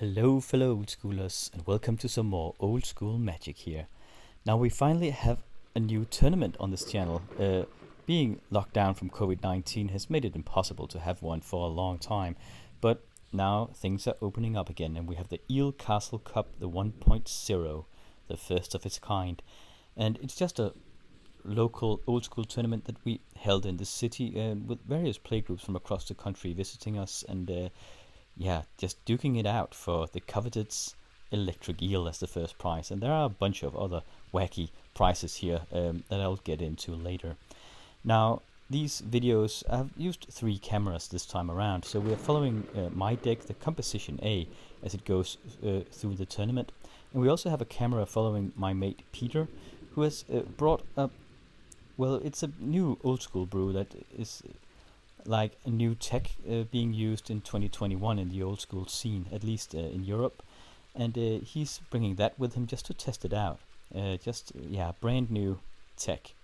Hello fellow old schoolers and welcome to some more old school magic here. Now we finally have a new tournament on this channel. Being locked down from COVID-19 has made it impossible to have one for a long time, but now things are opening up again and we have the Eel Castle Cup, the 1.0, the first of its kind. And it's just a local old school tournament that we held in the city with various playgroups from across the country visiting us and just duking it out for the coveted electric eel as the first prize. And there are a bunch of other wacky prizes here that I'll get into later. Now, these videos, I've used 3 cameras this time around, so we're following my deck, the composition A, as it goes through the tournament. And we also have a camera following my mate Peter, who has brought up, well, it's a new old school brew that is like a new tech being used in 2021 in the old school scene, at least in Europe. And he's bringing that with him just to test it out. Brand new tech.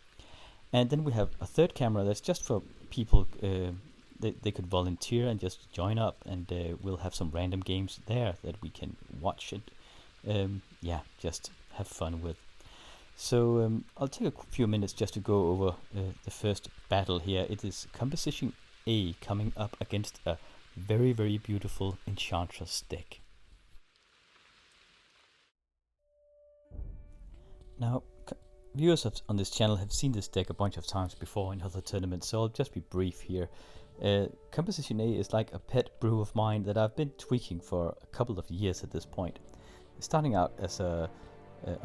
And then we have a third camera that's just for people, they could volunteer and just join up, and we'll have some random games there that we can watch and just have fun with. So I'll take a few minutes just to go over the first battle here. It is composition A coming up against a very, very beautiful Enchantress deck. Now, viewers on this channel have seen this deck a bunch of times before in other tournaments, so I'll just be brief here. Composition A is like a pet brew of mine that I've been tweaking for a couple of years at this point. Starting out as a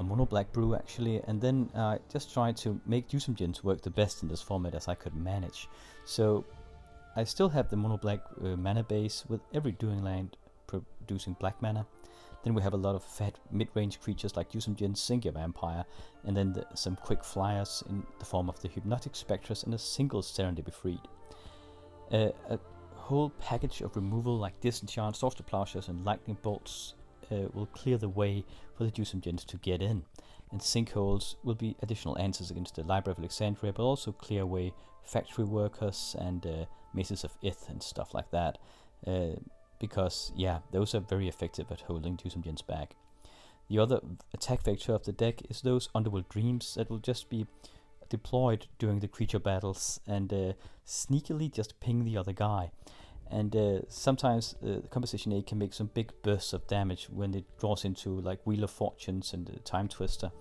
mono black brew actually, and then just trying to make Juicemgens work the best in this format as I could manage. So I still have the mono black mana base with every dueling land producing black mana. Then we have a lot of fat mid-range creatures like Juicemgens, Singia Vampire, and then some quick flyers in the form of the Hypnotic Spectres and a single Serendipity Freed. A whole package of removal like Disenchant, Sorcerer Plowshares and Lightning Bolts will clear the way for the Juicemgens to get in. And Sinkholes will be additional answers against the Library of Alexandria, but also clear away Factory Workers and Maces of Ith and stuff like that. Because, those are very effective at holding Juicemgens back. The other attack vector of the deck is those Underworld Dreams that will just be deployed during the creature battles and sneakily just ping the other guy. And sometimes the composition A can make some big bursts of damage when it draws into like Wheel of Fortunes and the Time Twister.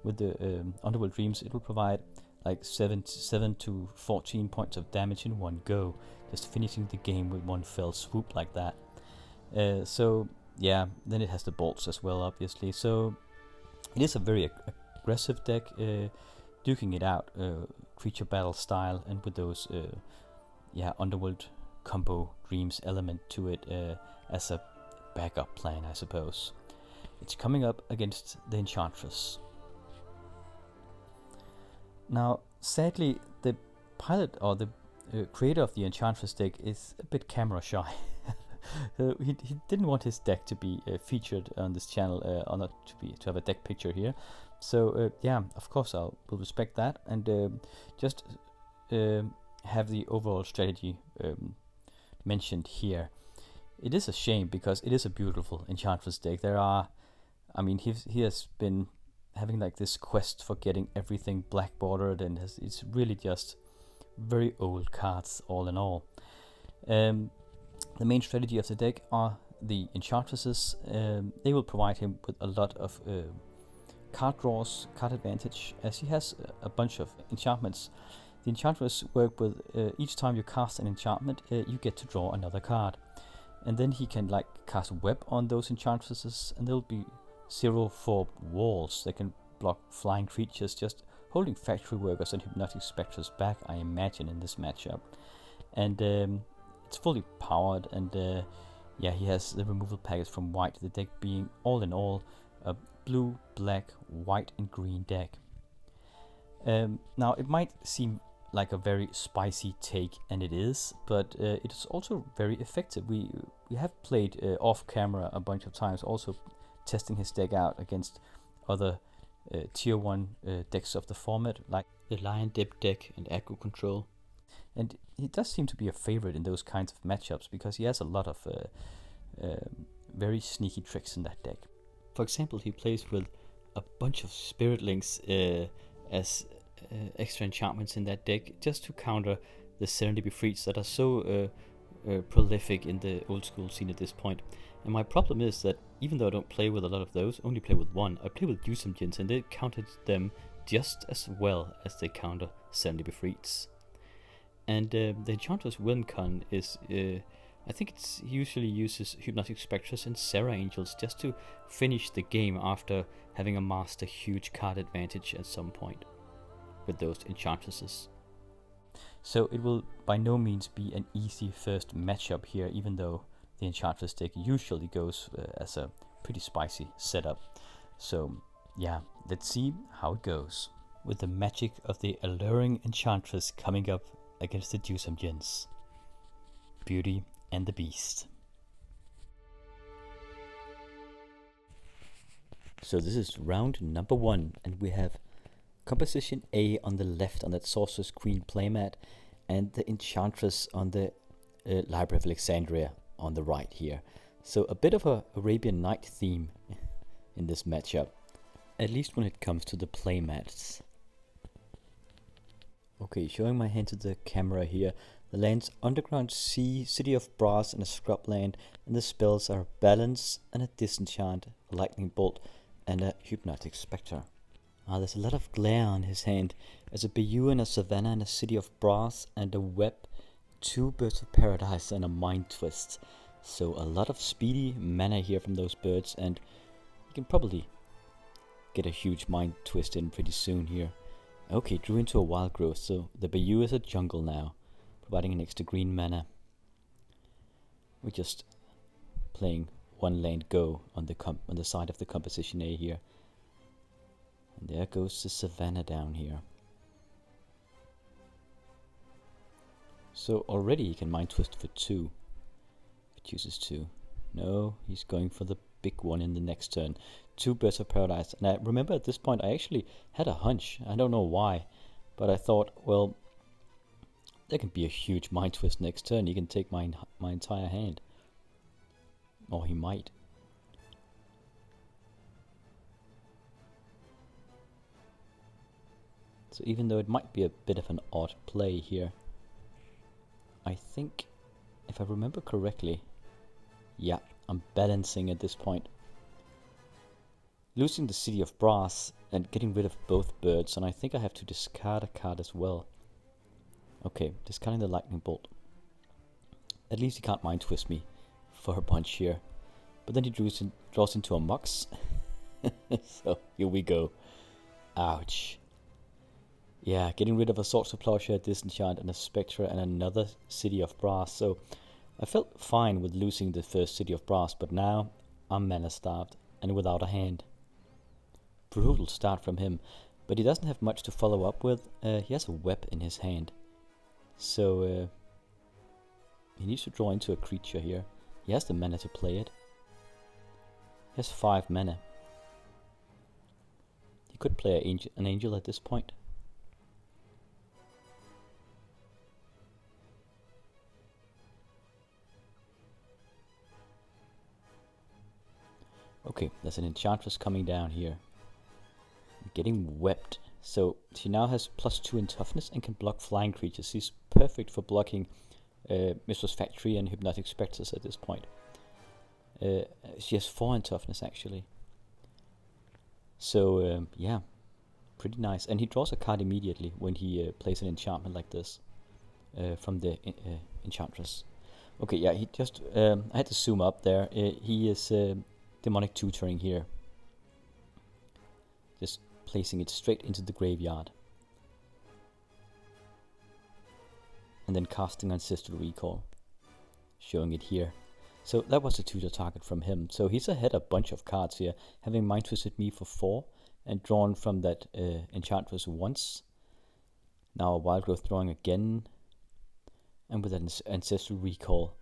With the Underworld Dreams, it will provide like 7 to 14 points of damage in one go, just finishing the game with one fell swoop like that. Then it has the bolts as well, obviously. So it is a very aggressive deck, duking it out, creature battle style, and with those Underworld comboDreams element to it as a backup plan, I suppose. It's coming up against the Enchantress. Now, sadly, the pilot or the creator of the Enchantress deck is a bit camera shy. He didn't want his deck to be featured on this channel, or not to have a deck picture here. So of course we'll respect that and just have the overall strategy mentioned here. It is a shame because it is a beautiful Enchantress deck. He has been having like this quest for getting everything black bordered, and it's really just very old cards all in all. The main strategy of the deck are the Enchantresses. They will provide him with a lot of card draws, card advantage, as he has a bunch of enchantments. The Enchantress work with each time you cast an enchantment, you get to draw another card. And then he can like cast Web on those Enchantresses, and there'll be 0/4 walls that can block flying creatures, just holding Factory Workers and Hypnotic Spectres back, I imagine, in this matchup. And it's fully powered, and he has the removal package from white, the deck being all in all a blue, black, white and green deck. Now it might seem like a very spicy take, and it is, but it is also very effective. We have played off camera a bunch of times, also testing his deck out against other tier 1 decks of the format, like the Lion Dip deck and Aggro Control. And he does seem to be a favorite in those kinds of matchups because he has a lot of very sneaky tricks in that deck. For example, he plays with a bunch of Spirit Links as extra enchantments in that deck, just to counter the Serendipity Freaks that are so prolific in the old school scene at this point. And my problem is that even though I don't play with a lot of those, only play with one, I play with Dusumjins, and they countered them just as well as they counter Serendipity Freaks. And the Enchantress Wincon is, I think it's usually uses Hypnotic Spectres and Serra Angels just to finish the game after having amassed a huge card advantage at some point with those Enchantresses. So it will by no means be an easy first matchup here, even though the Enchantress deck usually goes as a pretty spicy setup. So yeah, let's see how it goes. With the magic of the alluring Enchantress coming up against the Dusumjins. Beauty and the Beast. So this is round number 1, and we have Composition A on the left on that Sorcerer's Queen playmat, and the Enchantress on the Library of Alexandria on the right here. So a bit of a Arabian Night theme in this matchup, at least when it comes to the playmats. Okay, showing my hand to the camera here. The lands Underground Sea, City of Brass, and a Scrubland, and the spells are Balance and a Disenchant, a Lightning Bolt, and a Hypnotic Spectre. There's a lot of glare on his hand, as a Bayou and a Savannah and a City of Brass, and a Web, 2 Birds of Paradise, and a Mind Twist. So a lot of speedy mana here from those birds, and you can probably get a huge Mind Twist in pretty soon here. Okay, drew into a Wild Growth, so the Bayou is a jungle now, providing an extra green mana. We're just playing one land go on the side of the Composition A here. And there goes the Savannah down here. So already he can Mind Twist for 2. If he chooses 2. No, he's going for the big one in the next turn. 2 Birds of Paradise. And I remember at this point I actually had a hunch. I don't know why. But I thought, well, there can be a huge Mind Twist next turn. He can take my entire hand. Or he might. So even though it might be a bit of an odd play here, I think, if I remember correctly, yeah, I'm balancing at this point. Losing the City of Brass and getting rid of both birds, and I think I have to discard a card as well. Okay, discarding the Lightning Bolt. At least he can't Mind Twist me for a bunch here. But then he draws into a Mox. So here we go. Ouch. Yeah, getting rid of a Sorcerer Plowshare, Disenchant, and a Spectre, and another City of Brass. So I felt fine with losing the first City of Brass, but now I'm mana starved and without a hand. Brutal start from him, but he doesn't have much to follow up with. He has a Web in his hand. So he needs to draw into a creature here. He has the mana to play it. He has 5 mana. He could play an angel at this point. Okay, there's an Enchantress coming down here. Getting webbed. So she now has +2 in toughness and can block flying creatures. She's perfect for blocking Mistress Factory and Hypnotic Spectres at this point. She has 4 in toughness actually. So yeah, pretty nice. And he draws a card immediately when he plays an enchantment like this from the Enchantress. Okay, yeah, he just I had to zoom up there. He is Demonic Tutoring here. Just placing it straight into the graveyard. And then casting Ancestral Recall. Showing it here. So that was a tutor target from him. So he's ahead a bunch of cards here. Having Mind Twisted me for 4. And drawn from that Enchantress once. Now a Wild Growth drawing again. And with an Ancestral Recall.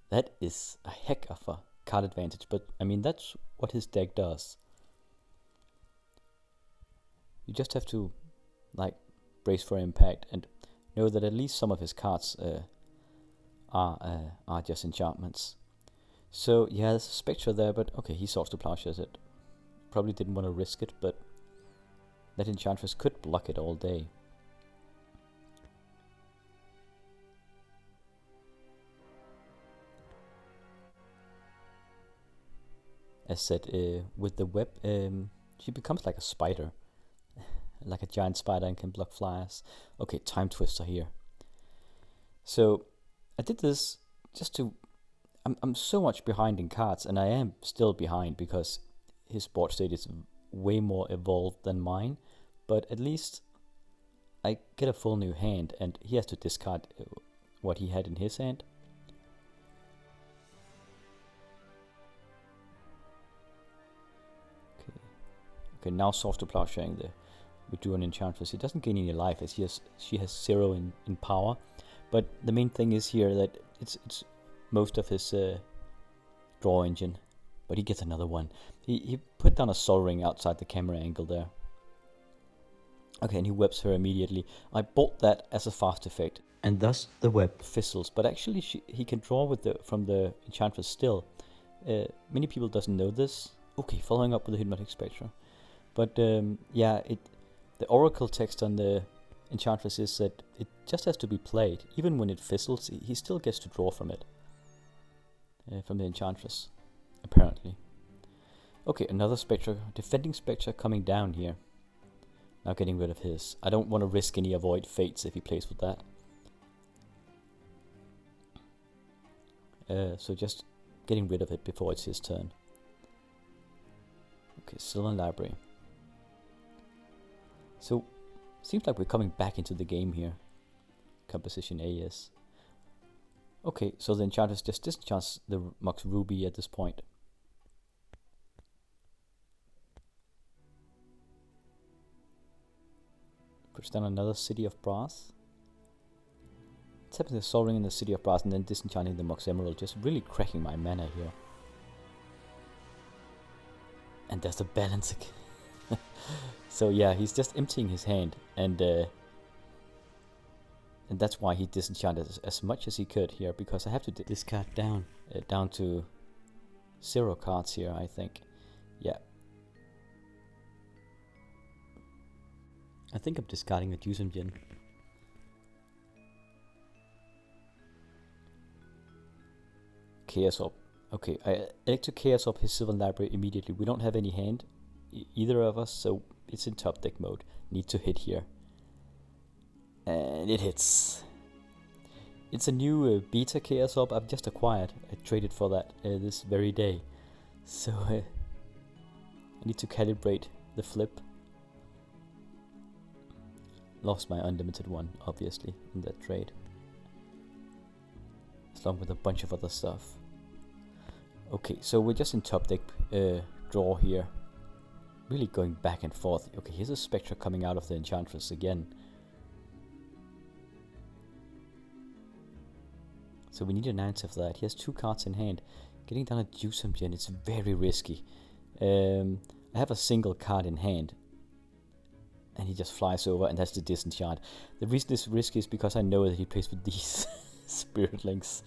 That is a heck of a card advantage. But I mean, that's what his deck does. You just have to like brace for impact and know that at least some of his cards are just enchantments. So yeah, there's a Spectre there, but okay, he Swords to Plowshares it. Probably didn't want to risk it, but that Enchantress could block it all day. As said, with the web, she becomes like a spider. Like a giant spider and can block flyers. Okay, Time Twister here. So, I did this just to... I'm so much behind in cards, and I am still behind because his board state is way more evolved than mine. But at least I get a full new hand, and he has to discard what he had in his hand. Okay, now Swords to Plowsharing the Veduran Enchantress. He doesn't gain any life as she has 0 in power. But the main thing is here that it's most of his draw engine. But he gets another one. He put down a Sol Ring outside the camera angle there. Okay, and he webs her immediately. I bought that as a fast effect, and thus the web fizzles. But actually, he can draw with from the Enchantress still. Many people doesn't know this. Okay, following up with the Hypnotic Spectre. But yeah, the oracle text on the Enchantress is that it just has to be played. Even when it fizzles, he still gets to draw from it. From the Enchantress, apparently. Okay, another Spectre, Defending Spectre coming down here. Now getting rid of his. I don't want to risk any Avoid Fates if he plays with that. So just getting rid of it before it's his turn. Okay, Sylvan Library. So, seems like we're coming back into the game here. Composition A is. Okay, so the Enchantress just discharges the Mox Ruby at this point. Puts down another City of Brass. Tapping the Sol Ring in the City of Brass and then disenchanting the Mox Emerald, just really cracking my mana here. And there's the balance again. So yeah, he's just emptying his hand, and that's why he disenchanted as much as he could here, because I have to discard down to 0 cards here, I think. Yeah. I think I'm discarding a Jusum Gin. Chaos Orb. Okay, I like to Chaos Orb his Sylvan Library immediately. We don't have any hand, either of us, so it's in top deck mode. Need to hit here. And it hits. It's a new beta Chaos Orb I've just acquired. I traded for that this very day. So I need to calibrate the flip. Lost my unlimited one, obviously, in that trade. Along with a bunch of other stuff. Okay, so we're just in top deck draw here. Really going back and forth. Okay, here's a Spectre coming out of the Enchantress again. So we need an answer for that. He has 2 cards in hand. Getting down a Jusum Gin, it's very risky. I have a single card in hand. And he just flies over, and that's the disenchant. The reason it's risky is because I know that he plays with these Spirit Links.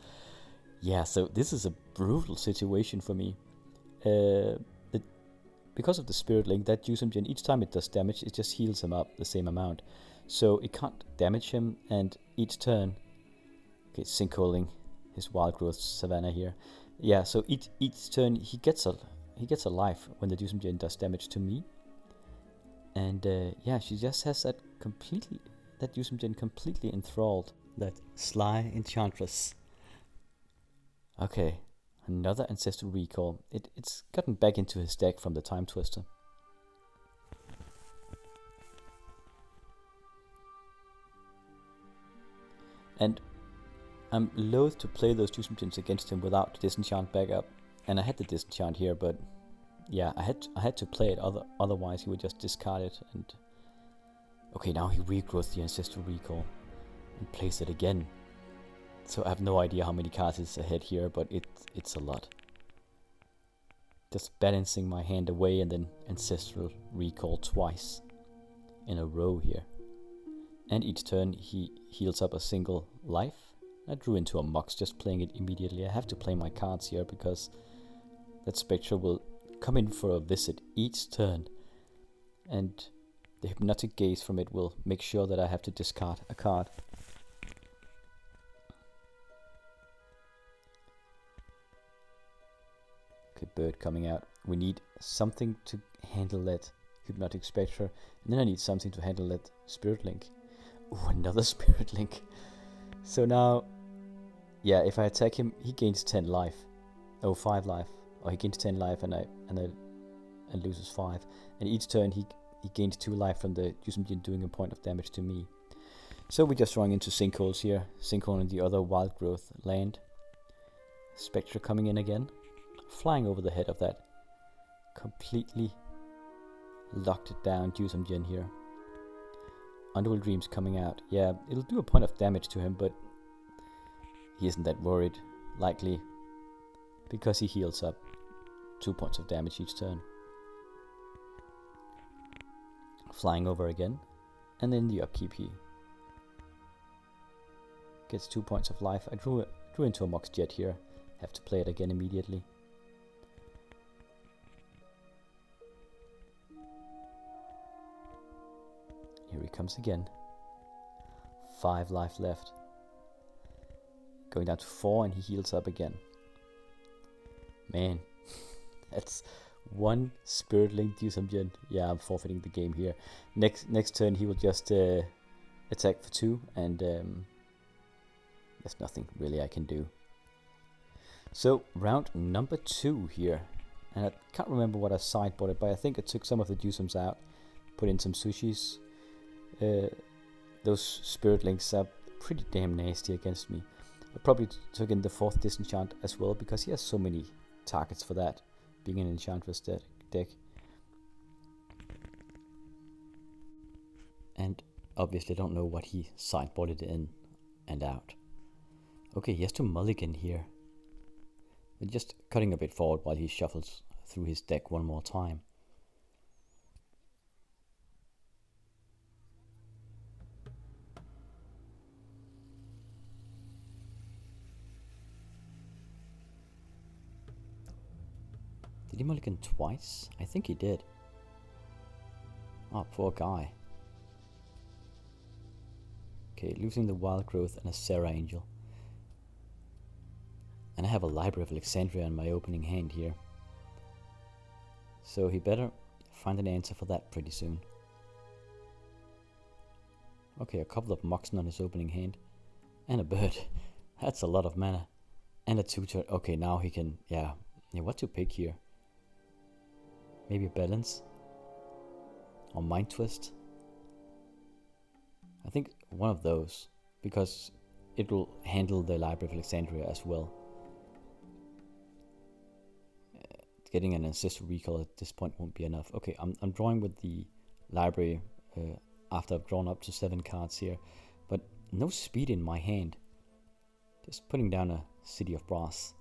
Yeah, so this is a brutal situation for me. Because of the Spirit Link, that Jusum Gin, each time it does damage, it just heals him up the same amount. So it can't damage him, and each turn... Okay, sinkholing his Wild Growth Savannah here. Yeah, so each turn he gets a life when the Jusum Gin does damage to me. And yeah, she just has that Jusum Gin completely enthralled. That sly Enchantress. Okay, another Ancestral Recall. It's gotten back into his deck from the Time Twister. And I'm loath to play those Jusum Gins against him without disenchant backup. And I had the disenchant here, but yeah, I had to play it, otherwise he would just discard it. And okay, now he regrowth the Ancestral Recall and plays it again. So I have no idea how many cards is ahead here, but it's a lot. Just balancing my hand away and then Ancestral Recall twice in a row here. And each turn he heals up a single life I drew into a Mox, just playing it immediately. I have to play my cards here because that Spectre will come in for a visit each turn, and the hypnotic gaze from it will make sure that I have to discard a card. Okay, bird coming out. We need something to handle that hypnotic Spectre, and then I need something to handle that Spirit Link. Ooh, another Spirit Link. So now, yeah, if I attack him, he gains 10 life. Oh, 5 life. Or he gains 10 life and loses 5. And each turn he gains 2 life from the Yuuzumjin doing a point of damage to me. So we're just running into sinkholes here. Sinkhole in the other wild growth land. Spectre coming in again. Flying over the head of that. Completely locked it down, Yuuzumjin here. Underworld Dreams coming out. Yeah, it'll do a point of damage to him, but he isn't that worried. Likely because he heals up 2 points of damage each turn. Flying over again, and then the upkeep he gets 2 points of life. I drew into a Mox Jet here. Have to play it again immediately. Here he comes again. 5 life left. Going down to 4 and he heals up again. Man, that's one Spirit Link Yuuzumjin. Yeah, I'm forfeiting the game here. Next turn he will just attack for 2 and there's nothing really I can do. So round number 2 here. And I can't remember what I sideboarded, but I think I took some of the Yuuzums out. Put in some Sushis. Those Spirit Links are pretty damn nasty against me. I probably took in the 4th Disenchant as well, because he has so many targets for that, being an Enchantress deck. And obviously I don't know what he sideboarded in and out. Okay, he has to mulligan here. We're just cutting a bit forward while he shuffles through his deck one more time. Did he mulligan twice? I think he did. Oh, poor guy. Okay, losing the Wild Growth and a Serra Angel. And I have a Library of Alexandria in my opening hand here. So he better find an answer for that pretty soon. Okay, a couple of Moxen on his opening hand. And a bird. That's a lot of mana. And a tutor. Okay, now he can... Yeah, what to pick here? Maybe Balance? Or Mind Twist? I think one of those. Because it will handle the Library of Alexandria as well. Getting an Ancestral Recall at this point won't be enough. Okay, I'm drawing with the Library after I've drawn up to 7 cards here. But no speed in my hand. Just putting down a City of Brass.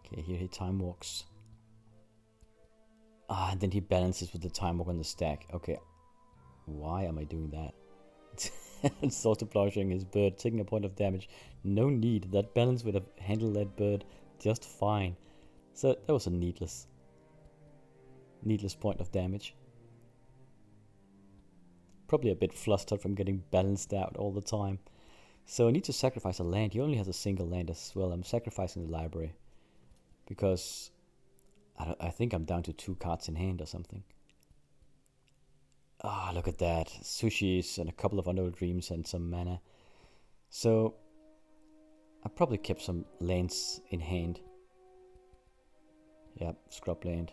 Okay, here he time walks. And then he balances with the time walk on the stack. Okay, why am I doing that? And sort of blushing his bird, taking a point of damage. No need. That balance would have handled that bird just fine. So that was a needless point of damage. Probably a bit flustered from getting balanced out all the time. So I need to sacrifice a land. He only has a single land as well. I'm sacrificing the library. Because I think I'm down to 2 cards in hand or something. Ah, look at that. Sushis and a couple of Underworld Dreams and some mana. So I probably kept some lands in hand. Yep, scrub land.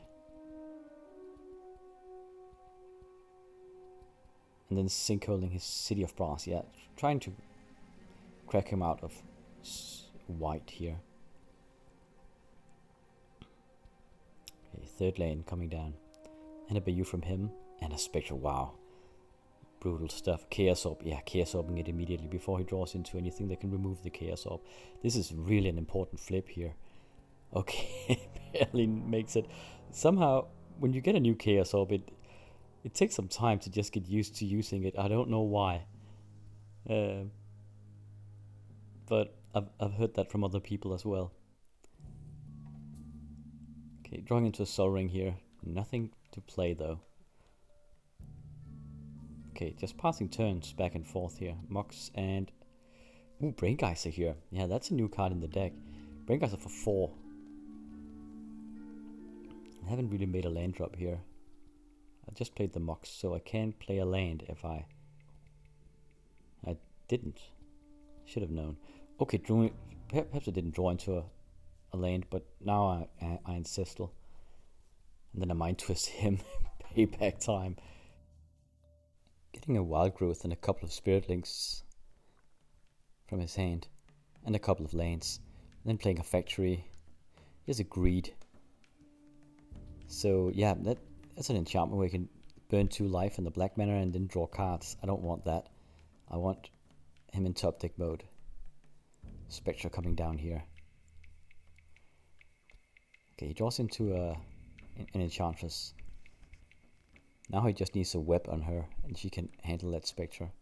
And then sinkholing his City of Brass. Yeah, trying to crack him out of white here. Okay, 3rd lane coming down. And a Bayou from him. And a Spectre. Wow. Brutal stuff. Chaos Orb. Yeah, Chaos Orbing it immediately before he draws into anything that can remove the Chaos Orb. This is really an important flip here. Okay, barely makes it. Somehow, when you get a new Chaos Orb, it takes some time to just get used to using it. I don't know why. But I've heard that from other people as well. Okay, drawing into a Sol Ring here. Nothing to play though. Okay, just passing turns back and forth here. Mox and... Ooh, Braingeyser here. Yeah, that's a new card in the deck. Braingeyser for 4. I haven't really made a land drop here. I just played the Mox, so I can't play a land if I didn't. Should have known. Okay, perhaps I didn't draw into a land, but now I Ancestral. And then I Mind Twist him. Payback time. Getting a Wild Growth and a couple of Spirit Links from his hand. And a couple of lands. And then playing a Factory. He has a Greed. So yeah, that's an enchantment where you can burn 2 life in the black mana and then draw cards. I don't want that. I want him in top deck mode. Spectra coming down here. Okay, he draws into an Enchantress. Now he just needs a web on her and she can handle that Spectra.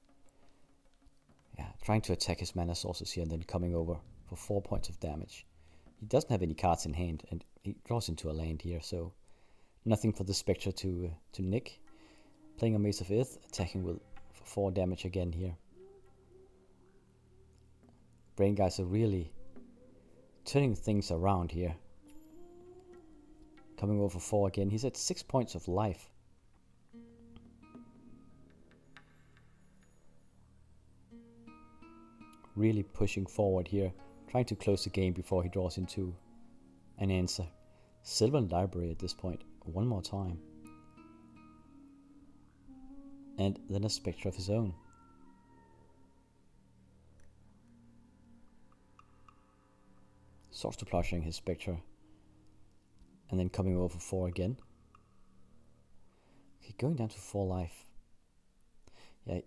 Yeah, trying to attack his mana sources here and then coming over for 4 points of damage. He doesn't have any cards in hand and he draws into a land here, so nothing for the Spectra to nick. Playing a Mace of Ith, attacking with for 4 damage again here. Braingeyser really turning things around here. Coming over 4 again. He's at 6 points of life. Really pushing forward here. Trying to close the game before he draws into an answer. Sylvan Library at this point. One more time. And then a Spectre of his own. Swords to Plowsharing his Spectre. And then coming over 4 again. Okay, going down to 4 life. Yeah,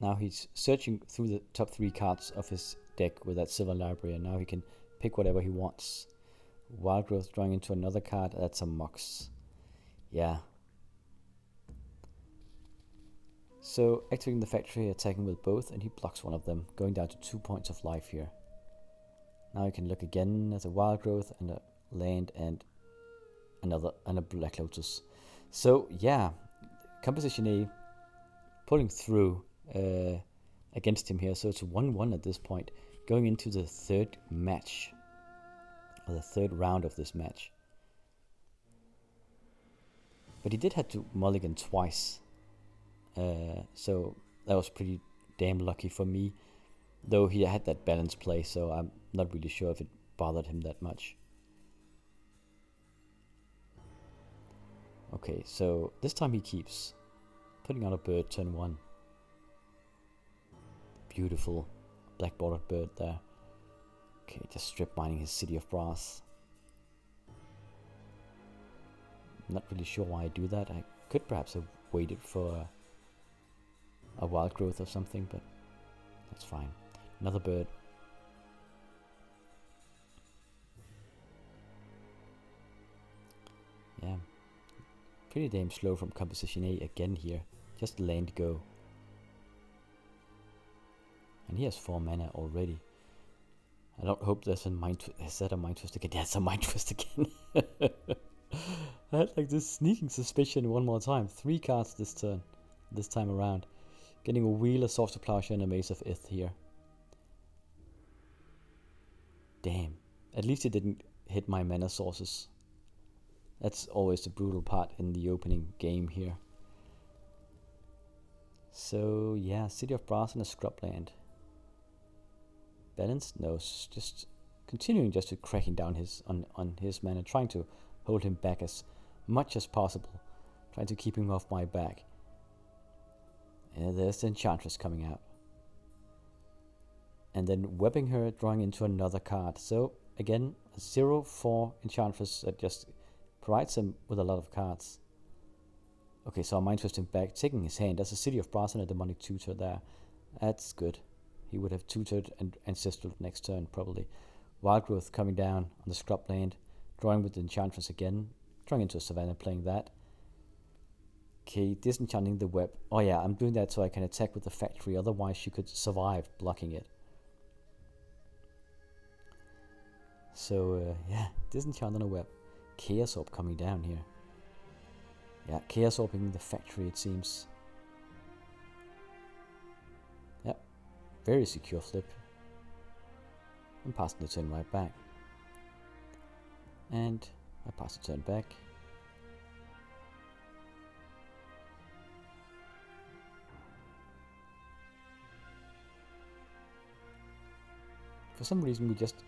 now he's searching through the top 3 cards of his deck with that Sylvan Library, and now he can pick whatever he wants. Wild Growth drawing into another card, that's a Mox. Yeah. So activating the Factory, attacking with both, and he blocks one of them, going down to 2 points of life here. Now you can look again at a Wild Growth and a land and a Black Lotus. So yeah, Composition A pulling through against him here. So it's 1-1 at this point, going into the 3rd match, or the 3rd round of this match. But he did have to mulligan twice, so that was pretty damn lucky for me. Though he had that balance play, so I'm not really sure if it bothered him that much. Okay, so this time he keeps putting out a bird turn 1. Beautiful black bordered bird there. Okay, just strip mining his City of Brass. Not really sure why I do that. I could perhaps have waited for a Wild Growth or something, but that's fine. Another bird. Yeah. Pretty damn slow from Composition A again here. Just land go. And he has 4 mana already. I don't hope there's a Mind Twist. Is that a Mind Twist again? Yeah, it's a Mind Twist again. I had like this sneaking suspicion one more time. 3 cards this turn. This time around. Getting a Wheel, a Swords to Plowshare, and a Mace of Ith here. Damn. At least it didn't hit my mana sources. That's always the brutal part in the opening game here. So yeah, City of Brass and a Scrubland. Balanced? No, just continuing just to cracking down on his mana, trying to hold him back as much as possible. Trying to keep him off my back. And there's the Enchantress coming out. And then webbing her, drawing into another card. So again, a 0/4 Enchantress that just provides him with a lot of cards. Okay, so I mind twist him back, taking his hand. There's a City of Brass and a Demonic Tutor there. That's good. He would have tutored and Ancestral next turn, probably. Wild Growth coming down on the scrub land. Drawing with the Enchantress again. Drawing into a Savannah, playing that. Okay, disenchanting the web. Oh yeah, I'm doing that so I can attack with the factory. Otherwise she could survive blocking it. So yeah, disenchanting a web. Chaos Orb coming down here. Yeah, Chaos Orbing the factory, it seems. Yep, very secure flip. I'm passing the turn right back. And I pass the turn back. For some reason we just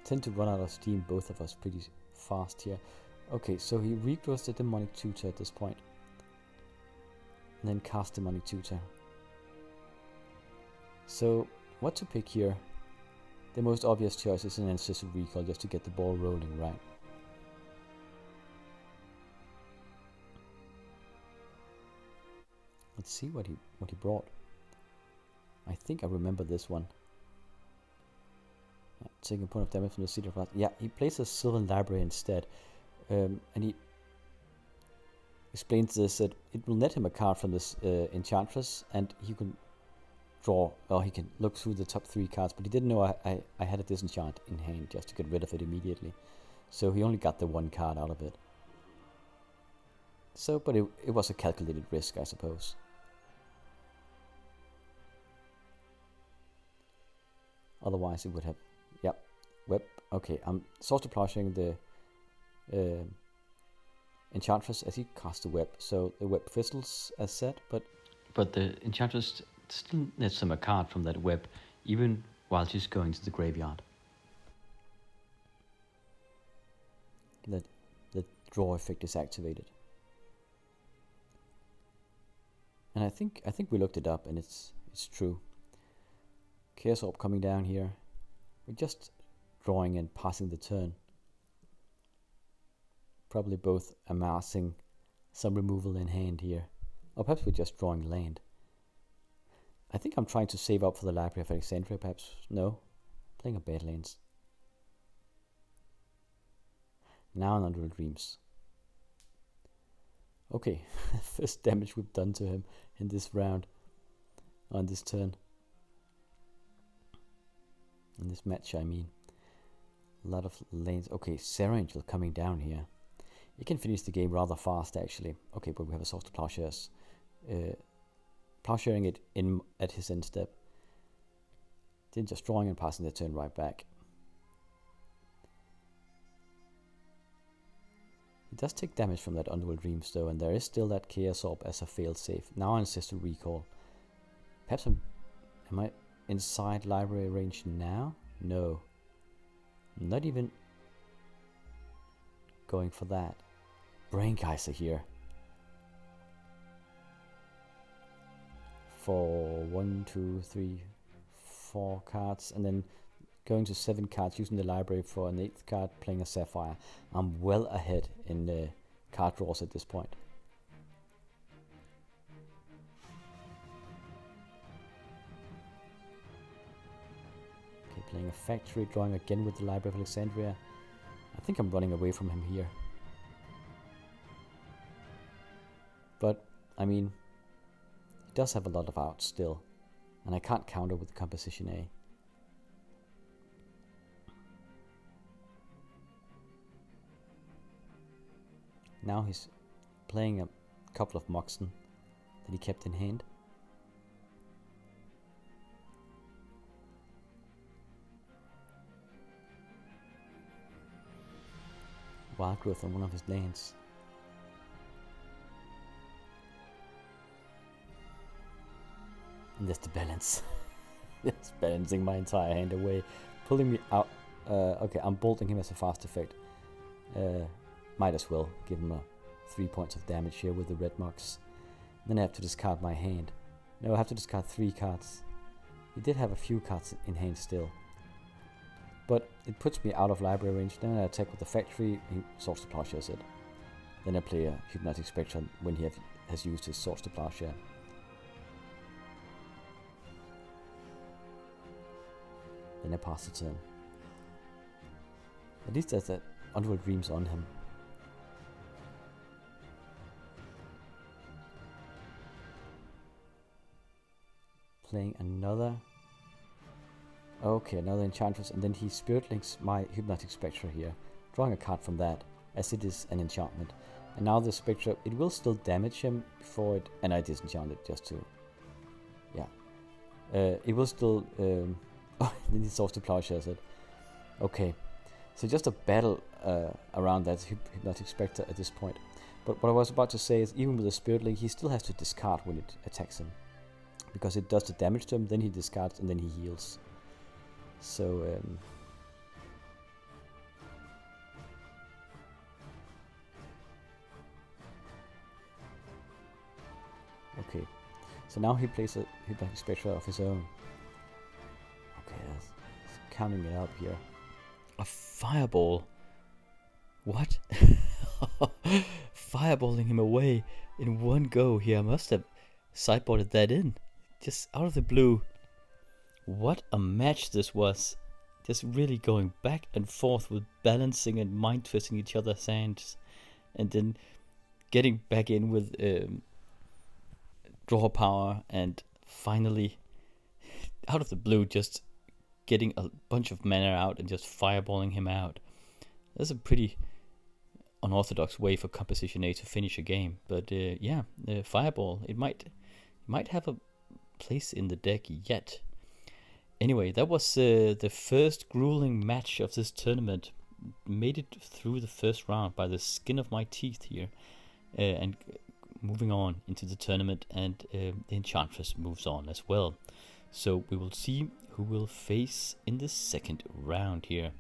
tend to run out of steam, both of us, pretty fast here. Okay, so he regrows the Demonic Tutor at this point. And then cast Demonic Tutor. So, what to pick here? The most obvious choice is an Ancestral Recall, just to get the ball rolling, right? Let's see what he brought. I think I remember this one. Yeah, taking a point of damage from the City of Brass. Yeah, he plays a Sylvan Library instead. And he explains this, that it will net him a card from this Enchantress, and he can draw, or he can look through the top 3 cards, but he didn't know I had a disenchant in hand just to get rid of it immediately. So he only got the 1 card out of it. So, but it was a calculated risk, I suppose. Otherwise it would have, yep, web. Okay, I'm Sorcerer Plowsharing the Enchantress as he casts the web, so the web fizzles as said, but the Enchantress still nets him a card from that web, even while she's going to the graveyard. That the draw effect is activated, and I think we looked it up, and it's true. Chaos Orb coming down here. We're just drawing and passing the turn. Probably both amassing some removal in hand here. Or perhaps we're just drawing land. I think I'm trying to save up for the Library of Alexandria, perhaps. No. Playing a Badlands. Now on Unreal Dreams. Okay, first damage we've done to him in this round. On this turn. In this match, I mean. A lot of lanes. Okay, Sarah Angel coming down here. He can finish the game rather fast, actually. Okay, but we have a Source to Plowshares. Plowsharing it in at his end step. Then just drawing and passing the turn right back. He does take damage from that Underworld Dreams though, and there is still that Chaos Orb as a failsafe. Now Ancestral Recall. Perhaps am I inside library range now? No. I'm not even going for that. Brainkaiser here. For 1, 2, 3, 4 cards, and then going to 7 cards, using the library for an 8th card, playing a Sapphire. I'm well ahead in the card draws at this point. Okay, playing a Factory, drawing again with the Library of Alexandria. I think I'm running away from him here. But, I mean, he does have a lot of outs still, and I can't counter with Composition A. Now he's playing a couple of Moxen that he kept in hand. Wild Growth on one of his lands. And there's the balance. It's balancing my entire hand away, pulling me out. Okay, I'm bolting him as a fast effect. Might as well give him 3 points of damage here with the red mox. Then I have to discard my hand. No, I have to discard 3 cards. He did have a few cards in hand still. But it puts me out of library range. Then I attack with the Factory. He Source to Plowshares it. Then I play a Hypnotic Spectre when he has used his Swords to Plowshare. Then I pass the turn. At least there's that Underworld Dreams on him. Playing another... Okay, another Enchantress, and then he Spirit Links my Hypnotic Spectre here, drawing a card from that, as it is an enchantment. And now the Spectre, it will still damage him before it... And I disenchant it just to... Yeah. It will still... oh, then he Swords to Plowshare it. Okay. So just a battle around that Hypnotic Spectre at this point. But what I was about to say is, even with a Spirit Link, he still has to discard when it attacks him. Because it does the damage to him, then he discards, and then he heals. So, okay. So now he plays a Hypnotic Spectre of his own. Okay, that's counting it up here. A Fireball? What? Fireballing him away in one go here. I must have sideboarded that in. Just out of the blue. What a match this was. Just really going back and forth with balancing and mind twisting each other's hands. And then getting back in with draw power. And finally, out of the blue, just getting a bunch of mana out and just fireballing him out. That's a pretty unorthodox way for Composition A to finish a game. But yeah, Fireball, it might have a place in the deck yet. Anyway, that was the first grueling match of this tournament. Made it through the first round by the skin of my teeth here, and moving on into the tournament, and the Enchantress moves on as well. So we will see who will face in the second round here.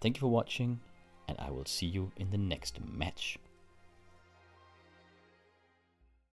Thank you for watching, and I will see you in the next match.